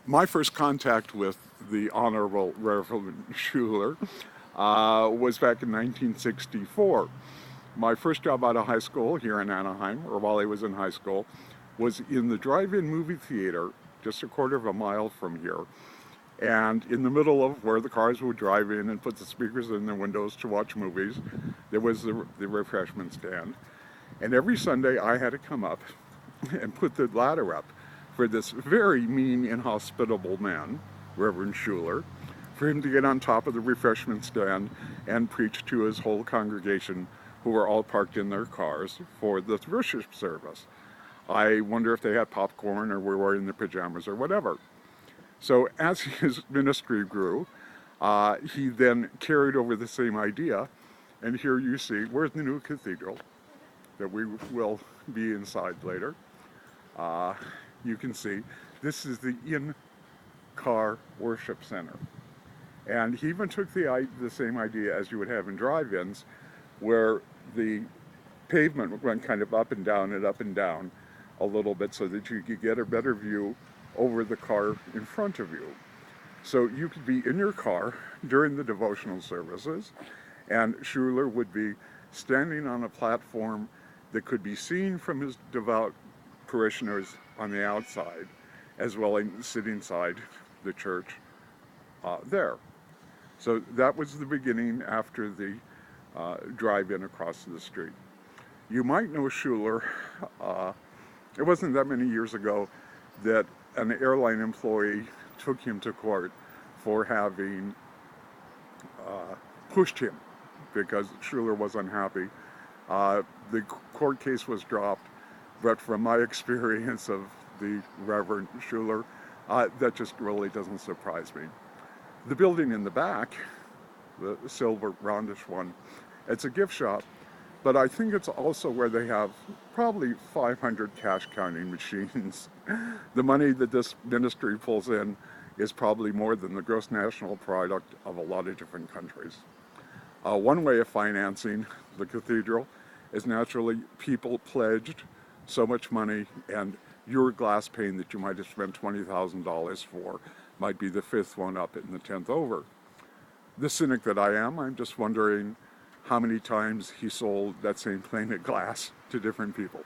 My first contact with the Honorable Reverend Schuler was back in 1964. My first job out of high school here in Anaheim, or while I was in high school, was in the drive-in movie theater just a quarter of a mile from here. And in the middle of where the cars would drive in and put the speakers in their windows to watch movies, there was the refreshment stand. And every Sunday I had to come up and put the ladder up for this very mean, inhospitable man, Reverend Schuler, for him to get on top of the refreshment stand and preach to his whole congregation, who were all parked in their cars, for the worship service. I wonder if they had popcorn or were wearing their pajamas or whatever. So as his ministry grew, he then carried over the same idea, and here you see, where's the new cathedral that we will be inside later. You can see this is the in-car worship center. And he even took the same idea as you would have in drive-ins, where the pavement went kind of up and down and up and down a little bit so that you could get a better view over the car in front of you. So you could be in your car during the devotional services, and Schuler would be standing on a platform that could be seen from his devout parishioners on the outside, as well as sitting inside the church there. So that was the beginning after the drive-in across the street. You might know Schuler. It wasn't that many years ago that an airline employee took him to court for having pushed him because Schuler was unhappy. The court case was dropped, but from my experience of the Reverend Schuler, that just really doesn't surprise me. The building in the back, the silver roundish one, it's a gift shop, but I think it's also where they have probably 500 cash counting machines. The money that this ministry pulls in is probably more than the gross national product of a lot of different countries. One way of financing the cathedral is naturally people pledged so much money, and your glass pane that you might have spent $20,000 for might be the fifth one up and the 10th over. The cynic that I am, I'm just wondering how many times he sold that same pane of glass to different people.